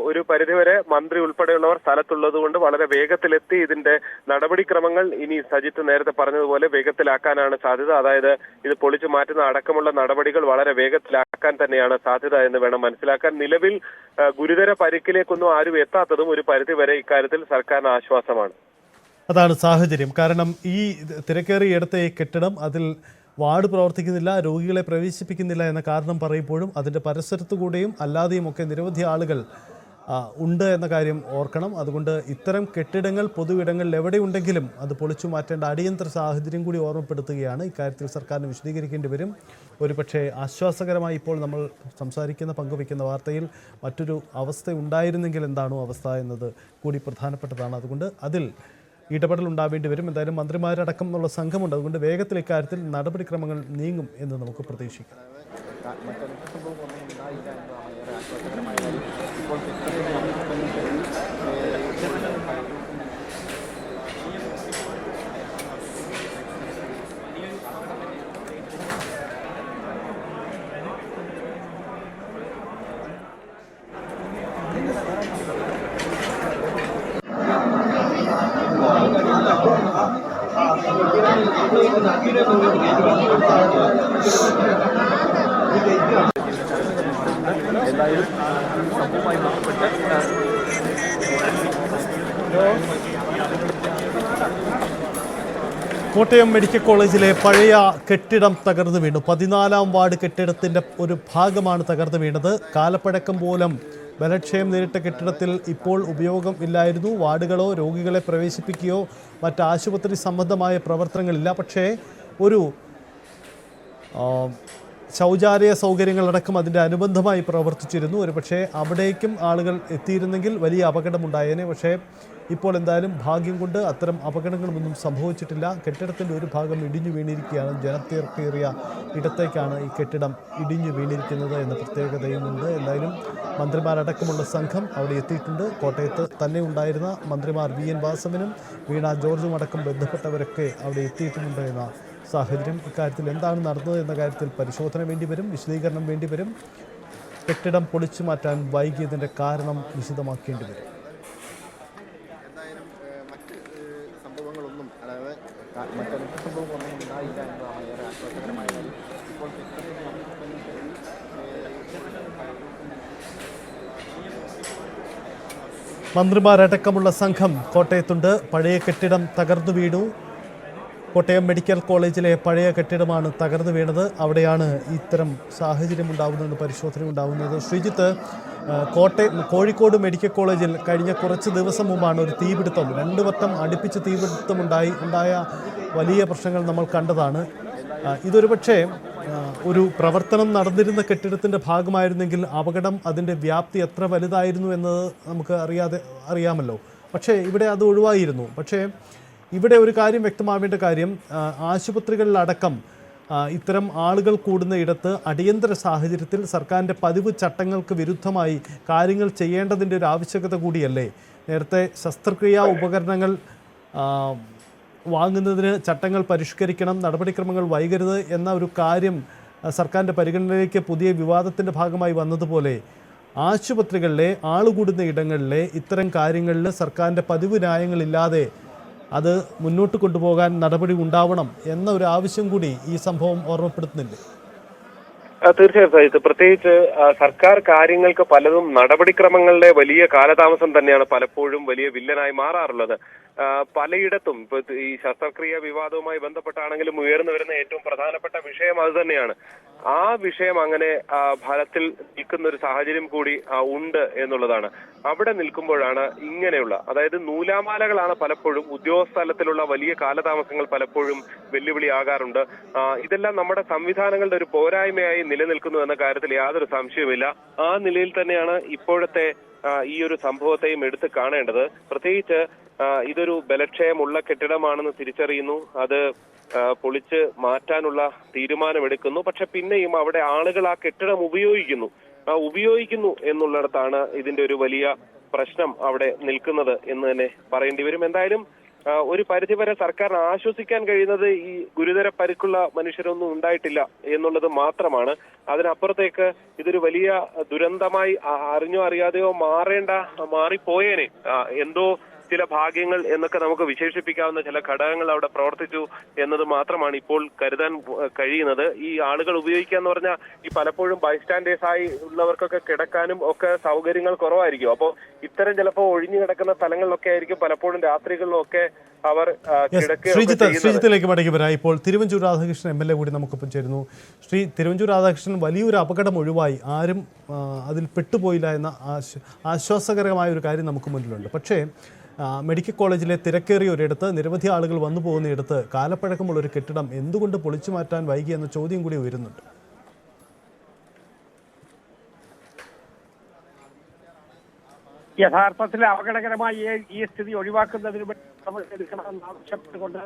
ഒരു പരിധിവരെ മന്ത്രി ഉൾപ്പെടെയുള്ളവർ സ്ഥലത്തുള്ളത് കൊണ്ട് വളരെ വേഗത്തിലെത്തി ഇതിന്റെ നടപടിക്രമങ്ങൾ ഇനി സജിത്ത് നേരത്തെ പറഞ്ഞതുപോലെ വേഗത്തിലാക്കാനാണ് സാധ്യത. അതായത് ഇത് പൊളിച്ചു മാറ്റുന്ന അടക്കമുള്ള നടപടികൾ വളരെ വേഗത്തിലാക്കാൻ തന്നെയാണ് സാധ്യത എന്ന് വേണം മനസ്സിലാക്കാൻ. നിലവിൽ ഗുരുതര പരിക്കിലേക്കൊന്നും ആരും എത്താത്തതും ഒരു പരിധിവരെ ഇക്കാര്യത്തിൽ സർക്കാരിന് ആശ്വാസമാണ്. അതാണ് സാഹചര്യം. കാരണം ഈ തിരക്കേറിയെടുത്ത ഈ കെട്ടിടം അതിൽ വാർഡ് പ്രവർത്തിക്കുന്നില്ല, രോഗികളെ പ്രവേശിപ്പിക്കുന്നില്ല എന്ന കാരണം പറയുമ്പോഴും അതിൻ്റെ പരിസരത്തുകൂടെയും അല്ലാതെയും ഒക്കെ നിരവധി ആളുകൾ ഉണ്ട് എന്ന കാര്യം ഓർക്കണം. അതുകൊണ്ട് ഇത്തരം കെട്ടിടങ്ങൾ പൊതുവിടങ്ങളിൽ എവിടെയുണ്ടെങ്കിലും അത് പൊളിച്ചു മാറ്റേണ്ട അടിയന്തര സാഹചര്യം കൂടി ഓർമ്മപ്പെടുത്തുകയാണ്. ഇക്കാര്യത്തിൽ സർക്കാരിന് വിശദീകരിക്കേണ്ടി വരും. ഒരുപക്ഷെ ആശ്വാസകരമായി ഇപ്പോൾ നമ്മൾ പങ്കുവയ്ക്കുന്ന വാർത്തയിൽ മറ്റൊരു അവസ്ഥ ഉണ്ടായിരുന്നെങ്കിൽ എന്താണോ അവസ്ഥ എന്നത് കൂടി പ്രധാനപ്പെട്ടതാണ്. അതുകൊണ്ട് അതിൽ ഇടപെടൽ ഉണ്ടാവേണ്ടി വരും. എന്തായാലും മന്ത്രിമാരടക്കം എന്നുള്ള സംഘമുണ്ട്. അതുകൊണ്ട് വേഗത്തിൽ ഇക്കാര്യത്തിൽ നടപടിക്രമങ്ങൾ നീങ്ങും എന്ന് നമുക്ക് പ്രതീക്ഷിക്കാം. എന്തായാലും സംഭവവുമായി ബന്ധപ്പെട്ട് കോട്ടയം മെഡിക്കൽ കോളേജിലെ പഴയ കെട്ടിടം തകർന്നു വീണു. 14-ാം വാർഡ് കെട്ടിടത്തിൻ്റെ ഒരു ഭാഗമാണ് തകർന്നു വീണത്. കാലപ്പഴക്കം മൂലം ബലക്ഷയം നേരിട്ട കെട്ടിടത്തിൽ ഇപ്പോൾ ഉപയോഗം ഇല്ലായിരുന്നു. വാർഡുകളോ രോഗികളെ പ്രവേശിപ്പിക്കുകയോ മറ്റ് ആശുപത്രി സംബന്ധമായ പ്രവർത്തനങ്ങളില്ല. പക്ഷേ ഒരു ശൗചാലയ സൗകര്യങ്ങളടക്കം അതിൻ്റെ അനുബന്ധമായി പ്രവർത്തിച്ചിരുന്നു. ഒരുപക്ഷെ അവിടേക്കും ആളുകൾ എത്തിയിരുന്നെങ്കിൽ വലിയ അപകടമുണ്ടായേനെ. പക്ഷേ ഇപ്പോൾ എന്തായാലും ഭാഗ്യം കൊണ്ട് അത്തരം അപകടങ്ങളൊന്നും സംഭവിച്ചിട്ടില്ല. കെട്ടിടത്തിൻ്റെ ഒരു ഭാഗം ഇടിഞ്ഞു വീണിരിക്കുകയാണ്. ജനത്തിരക്കേറിയ ഇടത്തേക്കാണ് ഈ കെട്ടിടം ഇടിഞ്ഞു വീണിരിക്കുന്നത് എന്ന പ്രത്യേകതയുമുണ്ട്. എന്തായാലും മന്ത്രിമാരടക്കമുള്ള സംഘം അവിടെ എത്തിയിട്ടുണ്ട്. കോട്ടയത്ത് തന്നെ ഉണ്ടായിരുന്ന മന്ത്രിമാർ VN വാസവനും വീണ ജോർജും അടക്കം ബന്ധപ്പെട്ടവരൊക്കെ അവിടെ എത്തിയിട്ടുമുണ്ട് എന്ന സാഹചര്യം. ഇക്കാര്യത്തിൽ എന്താണ് നടന്നത് എന്ന കാര്യത്തിൽ പരിശോധന വേണ്ടിവരും, വിശദീകരണം വേണ്ടിവരും. കെട്ടിടം പൊളിച്ചു മാറ്റാൻ വൈകിയതിൻ്റെ കാരണം വിശദമാക്കേണ്ടി വരും. മന്ത്രിമാരടക്കമുള്ള സംഘം കോട്ടയത്തുണ്ട്. പഴയ കെട്ടിടം തകർന്നു വീണു. കോട്ടയം മെഡിക്കൽ കോളേജിലെ പഴയ കെട്ടിടമാണ് തകർന്നു വീണത്. അവിടെയാണ് ഇത്തരം സാഹചര്യം ഉണ്ടാകുന്നത്, പരിശോധന ഉണ്ടാകുന്നത്. ശ്രീജിത്ത്, കോഴിക്കോട് മെഡിക്കൽ കോളേജിൽ കഴിഞ്ഞ കുറച്ച് ദിവസം മുമ്പാണ് ഒരു തീപിടുത്തം, 2 വട്ടം അടുപ്പിച്ച് തീപിടുത്തം ഉണ്ടായ വലിയ പ്രശ്നങ്ങൾ നമ്മൾ കണ്ടതാണ്. ഇതൊരു പക്ഷേ ഒരു പ്രവർത്തനം നടന്നിരുന്ന കെട്ടിടത്തിൻ്റെ ഭാഗമായിരുന്നെങ്കിൽ അപകടം അതിൻ്റെ വ്യാപ്തി എത്ര വലുതായിരുന്നു എന്നത് നമുക്ക് അറിയാമല്ലോ. പക്ഷേ ഇവിടെ അത് ഒഴിവായിരുന്നു. പക്ഷേ ഇവിടെ ഒരു കാര്യം വ്യക്തമാവേണ്ട കാര്യം, ആശുപത്രികളിലടക്കം ഇത്തരം ആളുകൾ കൂടുന്ന ഇടത്ത് അടിയന്തര സാഹചര്യത്തിൽ സർക്കാരിൻ്റെ പതിവ് ചട്ടങ്ങൾക്ക് വിരുദ്ധമായി കാര്യങ്ങൾ ചെയ്യേണ്ടതിൻ്റെ ഒരു ആവശ്യകത കൂടിയല്ലേ? നേരത്തെ ശസ്ത്രക്രിയാ ഉപകരണങ്ങൾ വാങ്ങുന്നതിന് ചട്ടങ്ങൾ പരിഷ്കരിക്കണം, നടപടിക്രമങ്ങൾ വൈകരുത് എന്ന ഒരു കാര്യം സർക്കാരിൻ്റെ പരിഗണനയിലേക്ക് പുതിയ വിവാദത്തിൻ്റെ ഭാഗമായി വന്നതുപോലെ ആശുപത്രികളിലെ ആളുകൂടുന്ന ഇടങ്ങളിലെ ഇത്തരം കാര്യങ്ങളിൽ സർക്കാരിൻ്റെ പതിവ് ന്യായങ്ങളില്ലാതെ അത് മുന്നോട്ട് കൊണ്ടുപോകാൻ നടപടി ഉണ്ടാവണം എന്ന ഒരു ആവശ്യം കൂടി ഈ സംഭവം ഓർമ്മപ്പെടുത്തുന്നില്ലേ? തീർച്ചയായിട്ടും. പ്രത്യേകിച്ച് സർക്കാർ കാര്യങ്ങൾക്ക് പലതും നടപടിക്രമങ്ങളുടെ വലിയ കാലതാമസം തന്നെയാണ് പലപ്പോഴും വലിയ വില്ലനായി മാറാറുള്ളത്. പലയിടത്തും ഇപ്പൊ ഈ ശസ്ത്രക്രിയ വിവാദവുമായി ബന്ധപ്പെട്ടാണെങ്കിലും ഉയർന്നു വരുന്ന ഏറ്റവും പ്രധാനപ്പെട്ട വിഷയം അത് തന്നെയാണ്. ആ വിഷയം അങ്ങനെ ഫലത്തിൽ നിൽക്കുന്ന ഒരു സാഹചര്യം കൂടി ഉണ്ട് എന്നുള്ളതാണ്. അവിടെ നിൽക്കുമ്പോഴാണ് ഇങ്ങനെയുള്ള, അതായത് നൂലാമാലകളാണ് പലപ്പോഴും ഉദ്യോഗസ്ഥ തലത്തിലുള്ള വലിയ കാലതാമസങ്ങൾ പലപ്പോഴും വെല്ലുവിളിയാകാറുണ്ട്. ഇതെല്ലാം നമ്മുടെ സംവിധാനങ്ങളുടെ ഒരു പോരായ്മയായി നിലനിൽക്കുന്നു എന്ന കാര്യത്തിൽ യാതൊരു സംശയവുമില്ല. ആ നിലയിൽ തന്നെയാണ് ഇപ്പോഴത്തെ ഈ ഒരു സംഭവത്തെയും എടുത്ത് കാണേണ്ടത്. പ്രത്യേകിച്ച് ഇതൊരു ബലക്ഷയമുള്ള കെട്ടിടമാണെന്ന് തിരിച്ചറിയുന്നു, അത് പൊളിച്ച് മാറ്റാനുള്ള തീരുമാനമെടുക്കുന്നു. പക്ഷെ പിന്നെയും അവിടെ ആളുകൾ ആ കെട്ടിടം ഉപയോഗിക്കുന്നു എന്നുള്ളിടത്താണ് ഇതിന്റെ ഒരു വലിയ പ്രശ്നം അവിടെ നിൽക്കുന്നത് എന്ന് തന്നെ പറയേണ്ടി വരും. എന്തായാലും ഒരു പരിധിവരെ സർക്കാരിന് ആശ്വസിക്കാൻ കഴിയുന്നത് ഈ ഗുരുതര പരിക്കുള്ള മനുഷ്യരൊന്നും ഉണ്ടായിട്ടില്ല എന്നുള്ളത് മാത്രമാണ്. അതിനപ്പുറത്തേക്ക് ഇതൊരു വലിയ ദുരന്തമായി അറിഞ്ഞോ അറിയാതെയോ മാറിപ്പോയേനെ. എന്തോ ചില ഭാഗ്യങ്ങൾ എന്നൊക്കെ നമുക്ക് വിശേഷിപ്പിക്കാവുന്ന ചില ഘടകങ്ങൾ അവിടെ പ്രവർത്തിച്ചു എന്നത് മാത്രമാണ് ഇപ്പോൾ കരുതാൻ കഴിയുന്നത്. ഈ ആളുകൾ ഉപയോഗിക്കുക എന്ന് പറഞ്ഞാൽ ഈ പലപ്പോഴും ബൈസ്റ്റാൻഡേഴ്സ് ആയി ഉള്ളവർക്കൊക്കെ കിടക്കാനും ഒക്കെ സൗകര്യങ്ങൾ കുറവായിരിക്കും. അപ്പോൾ ഇത്തരം ചിലപ്പോൾ ഒഴിഞ്ഞു കിടക്കുന്ന സ്ഥലങ്ങളിലൊക്കെ ആയിരിക്കും പലപ്പോഴും രാത്രികളിലൊക്കെ അവർ ശ്രീജിത്തിലേക്ക് മടങ്ങി വരാം. ഇപ്പോൾ തിരുവഞ്ചൂർ രാധാകൃഷ്ണൻ MLA കൂടി നമുക്കൊപ്പം ചേരുന്നു. തിരുവഞ്ചൂർ രാധാകൃഷ്ണൻ, വലിയൊരു അപകടം ഒഴിവായി, ആരും അതിൽ പെട്ടുപോയില്ല എന്ന ആശ്വാസകരമായ ഒരു കാര്യം നമുക്ക് മുന്നിലുണ്ട്. പക്ഷേ മെഡിക്കൽ കോളേജിലെ തിരക്കേറിയ ഒരിടത്ത് നിരവധി ആളുകൾ വന്നു പോകുന്നയിടത്ത് കാലപ്പഴക്കമുള്ള ഒരു കെട്ടിടം എന്തുകൊണ്ട് പൊളിച്ചു മാറ്റാൻ വൈകി എന്ന ചോദ്യം കൂടി ഉയരുന്നുണ്ട്. യഥാർത്ഥത്തിൽ അപകടകരമായ ഈ സ്ഥിതി ഒഴിവാക്കുന്നതിന് വേണ്ടി എടുക്കണമെന്ന് ആവശ്യപ്പെട്ടുകൊണ്ട്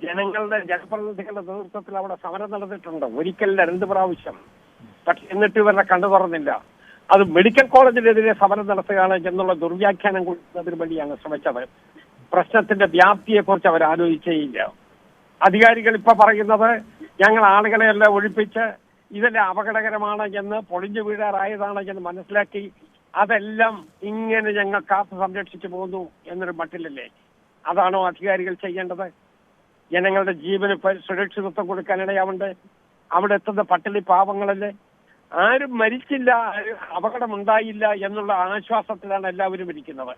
ജനപ്രതിനിധികളുടെ നേതൃത്വത്തിൽ അവിടെ സമരം നടന്നിട്ടുണ്ട്, ഒരിക്കൽ 2 പ്രാവശ്യം. പക്ഷെ എന്നിട്ട് ഇവരുടെ കണ്ടു തുറന്നില്ല. അത് മെഡിക്കൽ കോളേജിനെതിരെ സമരം നടത്തുകയാണ് എന്നുള്ള ദുർവ്യാഖ്യാനം കൊടുക്കുന്നതിന് വേണ്ടിയാണ് ശ്രമിച്ചത്. പ്രശ്നത്തിന്റെ വ്യാപ്തിയെക്കുറിച്ച് അവർ ആലോചിച്ചേയില്ല. അധികാരികൾ ഇപ്പൊ പറയുന്നത് ഞങ്ങൾ ആളുകളെയെല്ലാം ഒഴിപ്പിച്ച് ഇതെല്ലാം അപകടകരമാണ് എന്ന്, പൊളിഞ്ഞു വീഴാറായതാണ് എന്ന് മനസ്സിലാക്കി അതെല്ലാം ഇങ്ങനെ ഞങ്ങൾ കാത്തു സംരക്ഷിച്ചു പോകുന്നു എന്നൊരു മട്ടിലല്ലേ? അതാണോ അധികാരികൾ ചെയ്യേണ്ടത്? ജനങ്ങളുടെ ജീവന് സുരക്ഷിതത്വം കൊടുക്കാനിടയാവുണ്ട്. അവിടെ എത്തുന്ന പട്ടിണി പാവങ്ങളല്ലേ? ആരും മരിച്ചില്ല, അപകടമുണ്ടായില്ല എന്നുള്ള ആശ്വാസത്തിലാണ് എല്ലാവരും ഇരിക്കുന്നത്.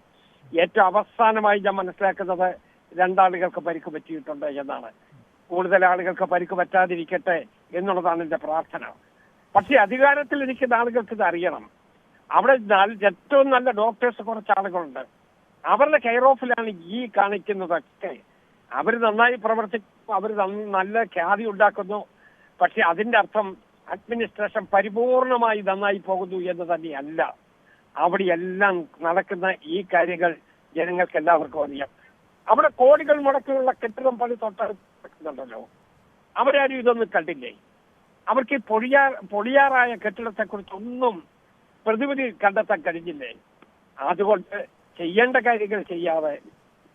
ഏറ്റവും അവസാനമായി ഞാൻ മനസ്സിലാക്കുന്നത് 2 ആളുകൾക്ക് പരിക്ക് പറ്റിയിട്ടുണ്ട് എന്നാണ്. കൂടുതൽ ആളുകൾക്ക് പരിക്ക് പറ്റാതിരിക്കട്ടെ എന്നുള്ളതാണ് എന്റെ പ്രാർത്ഥന. പക്ഷെ അധികാരത്തിൽ ഇരിക്കുന്ന ആളുകൾക്ക് ഇത് അറിയണം. അവിടെ ഏറ്റവും നല്ല ഡോക്ടേഴ്സ് കുറച്ച് ആളുകളുണ്ട്. അവരുടെ കെയർ ഓഫിലാണ് ഈ കാണിക്കുന്നതൊക്കെ. അവർ നന്നായി പ്രവർത്തിക്കുന്നു, അവർ നല്ല ഖ്യാതി ഉണ്ടാക്കുന്നു. പക്ഷെ അതിന്റെ അർത്ഥം അഡ്മിനിസ്ട്രേഷൻ പരിപൂർണമായി നന്നായി പോകുന്നു എന്ന് തന്നെയല്ല. അവിടെയെല്ലാം നടക്കുന്ന ഈ കാര്യങ്ങൾ ജനങ്ങൾക്ക് എല്ലാവർക്കും അറിയാം. അവിടെ കോടികൾ മുടക്കിയുള്ള കെട്ടിടം പണി തൊട്ടടുത്തുണ്ടല്ലോ, അവരാരും ഇതൊന്നും കണ്ടില്ലേ? അവർക്ക് ഈ പൊളിയാറായ കെട്ടിടത്തെക്കുറിച്ചൊന്നും പ്രതിവിധി കണ്ടെത്താൻ കഴിഞ്ഞില്ലേ? അതുകൊണ്ട് ചെയ്യേണ്ട കാര്യങ്ങൾ ചെയ്യാതെ,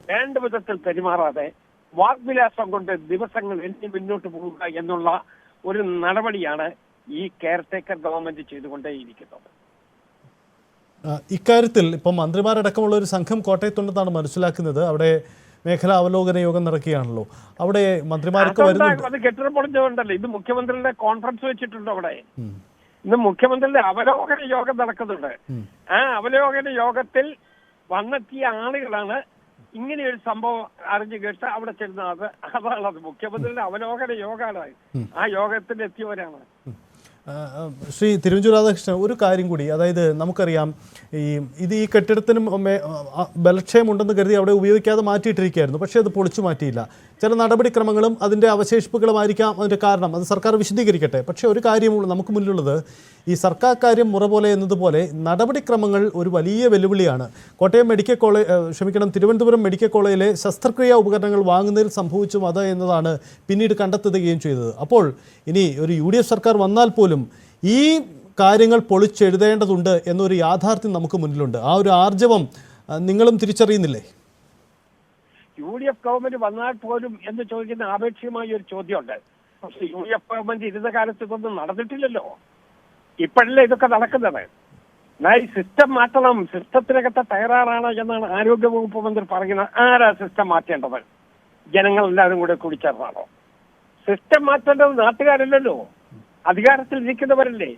വേണ്ട വിധത്തിൽ പെരുമാറാതെ, വാഗ്വിലാസം കൊണ്ട് ദിവസങ്ങൾ എണ്ണി മുന്നോട്ട് പോവുക എന്നുള്ള ഒരു നടപടിയാണ് ഈ കെയർടേക്കർ ഗവൺമെന്റ് ചെയ്തുകൊണ്ടേയിരിക്കുന്നത്. ഇക്കാര്യത്തിൽ ഇപ്പം മന്ത്രിമാരടക്കമുള്ള ഒരു സംഘം കോട്ടയത്തുണ്ടെന്നാണ് മനസ്സിലാക്കുന്നത്. അവിടെ മേഖലാ അവലോകന യോഗം നടക്കുകയാണല്ലോ. അവിടെ മന്ത്രിമാരൊക്കെ വരുന്നുണ്ട്. അത് കെട്ടിടം പൊളിഞ്ഞുകൊണ്ടല്ലേ? ഇത് മുഖ്യമന്ത്രിയുടെ കോൺഫറൻസ് വെച്ചിട്ടുണ്ട് അവിടെ. ഇന്ന് മുഖ്യമന്ത്രിയുടെ അവലോകന യോഗം നടക്കുന്നുണ്ട്. ആ അവലോകന യോഗത്തിൽ വന്നെത്തിയ ആളുകളാണ് ഇങ്ങനെ ഒരു സംഭവം അറിഞ്ഞു കേട്ട് അവിടെ ചെല്ലുന്നത്. അതാണത് മുഖ്യമന്ത്രിയുടെ അവലോകന യോഗമാണ്. ആ യോഗത്തിൽ എത്തിയവരാണ്. ശ്രീ തിരുവഞ്ചൂർ രാധാകൃഷ്ണൻ, ഒരു കാര്യം കൂടി, അതായത് നമുക്കറിയാം ഈ കെട്ടിടത്തിനും ബലക്ഷയമുണ്ടെന്ന് കരുതി അവിടെ ഉപയോഗിക്കാതെ മാറ്റിയിട്ടിരിക്കുകയായിരുന്നു. പക്ഷേ അത് പൊളിച്ചു മാറ്റിയില്ല. ചില നടപടിക്രമങ്ങളും അതിൻ്റെ അവശേഷിപ്പുകളുമായിരിക്കാം അതിൻ്റെ കാരണം. അത് സർക്കാർ വിശദീകരിക്കട്ടെ. പക്ഷേ ഒരു കാര്യം നമുക്ക് മുന്നിലുള്ളത്, ഈ സർക്കാർ കാര്യം മുറ പോലെ എന്നതുപോലെ നടപടിക്രമങ്ങൾ ഒരു വലിയ വെല്ലുവിളിയാണ്. തിരുവനന്തപുരം മെഡിക്കൽ കോളേജിലെ ശസ്ത്രക്രിയാ ഉപകരണങ്ങൾ വാങ്ങുന്നതിൽ സംഭവിച്ചും അത് എന്നതാണ് പിന്നീട് കണ്ടെത്തുകയും ചെയ്തത്. അപ്പോൾ ഇനി ഒരു UDF സർക്കാർ വന്നാൽ പോലും ഈ കാര്യങ്ങൾ പൊളിച്ചെഴുതേണ്ടതുണ്ട് എന്നൊരു യാഥാർത്ഥ്യം നമുക്ക് മുന്നിലുണ്ട്. ആ ഒരു ആർജവം നിങ്ങളും തിരിച്ചറിയുന്നില്ലേ? UDF ഗവൺമെന്റ് വന്നാൽ പോലും എന്ന് ചോദിക്കുന്ന ആപേക്ഷികമായ ഒരു ചോദ്യമുണ്ട്. പക്ഷെ UDF ഗവൺമെന്റ് ഇരുന്ന കാലത്ത് ഇതൊന്നും നടന്നിട്ടില്ലല്ലോ. ഇപ്പോഴല്ലേ ഇതൊക്കെ നടക്കുന്നത്. ഈ സിസ്റ്റം മാറ്റണം, സിസ്റ്റത്തിനകത്തെ തയ്യാറാണ് എന്നാണ് ആരോഗ്യവകുപ്പ് മന്ത്രി പറയുന്നത്. ആരാ സിസ്റ്റം മാറ്റേണ്ടത്? ജനങ്ങൾ എല്ലാവരും കൂടെ കൂടിച്ചേർന്നാണോ? സിസ്റ്റം മാറ്റേണ്ടത് നാട്ടുകാരല്ലല്ലോ, അധികാരത്തിൽ ഇരിക്കുന്നവരല്ലേ.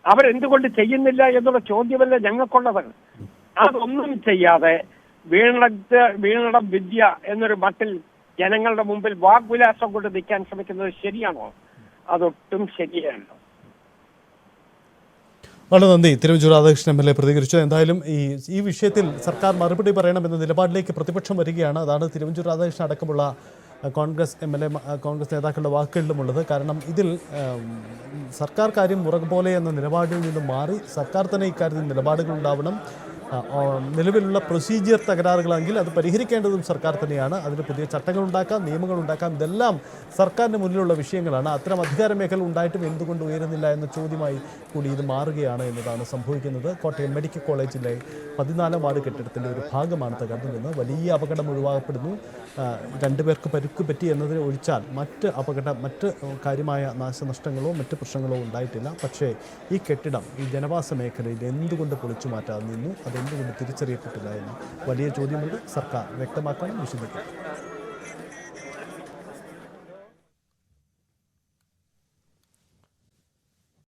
അവരെന്തുകൊണ്ട് ചെയ്യുന്നില്ല എന്നുള്ള ചോദ്യമല്ലേ ഞങ്ങൾക്കുള്ളത്. അതൊന്നും ചെയ്യാതെ വീണടം വിദ്യ എന്നൊരു മട്ടിൽ ജനങ്ങളുടെ മുമ്പിൽ വാഗ്വിലാസം കൊണ്ട് നിൽക്കാൻ ശ്രമിക്കുന്നത് ശരിയാണോ? അതൊട്ടും ശരിയല്ല. വളരെ നന്ദി. തിരുവഞ്ചൂർ രാധാകൃഷ്ണൻ MLA പ്രതികരിച്ചു. എന്തായാലും ഈ വിഷയത്തിൽ സർക്കാർ മറുപടി പറയണമെന്ന നിലപാടിലേക്ക് പ്രതിപക്ഷം വരികയാണ്. അതാണ് തിരുവഞ്ചൂർ രാധാകൃഷ്ണൻ അടക്കമുള്ള കോൺഗ്രസ് MLA കോൺഗ്രസ് നേതാക്കളുടെ വാക്കുകളിലുമുള്ളത്. കാരണം ഇതിൽ സർക്കാർ കാര്യം മുറക് പോലെ എന്ന നിലപാടിൽ നിന്നും മാറി സർക്കാർ തന്നെ ഇക്കാര്യത്തിൽ നിലപാടുകൾ ഉണ്ടാവണം. നിലവിലുള്ള പ്രൊസീജിയർ തകരാറുകളെങ്കിൽ അത് പരിഹരിക്കേണ്ടതും സർക്കാർ തന്നെയാണ്. അതിന് പുതിയ ചട്ടങ്ങൾ ഉണ്ടാക്കാം, നിയമങ്ങൾ ഉണ്ടാക്കാം. ഇതെല്ലാം സർക്കാരിന് മുന്നിലുള്ള വിഷയങ്ങളാണ്. അത്തരം അധികാര മേഖല ഉണ്ടായിട്ടും എന്തുകൊണ്ട് ഉയരുന്നില്ല എന്ന ചോദ്യമായി കൂടി ഇത് മാറുകയാണ് എന്നതാണ് സംഭവിക്കുന്നത്. കോട്ടയം മെഡിക്കൽ കോളേജിലെ 14-ാം വാർഡ് കെട്ടിടത്തിൻ്റെ ഒരു ഭാഗമാണ് തകർന്നു നിന്ന് വലിയ അപകടം ഒഴിവാക്കപ്പെടുന്നു. 2 പേർക്ക് പരുക്ക് പറ്റി എന്നതിനെ ഒഴിച്ചാൽ മറ്റ് കാര്യമായ നാശനഷ്ടങ്ങളോ മറ്റ് പ്രശ്നങ്ങളോ ഉണ്ടായിട്ടില്ല. പക്ഷേ ഈ കെട്ടിടം ഈ ജനവാസ മേഖലയിൽ എന്തുകൊണ്ട് പൊളിച്ചു മാറ്റാതെ നിന്നു, അതെന്തുകൊണ്ട് തിരിച്ചറിയപ്പെട്ടില്ല എന്ന വലിയ ചോദ്യമുണ്ട്. സർക്കാർ വ്യക്തമാക്കണം, വിശദീകരിക്കണം.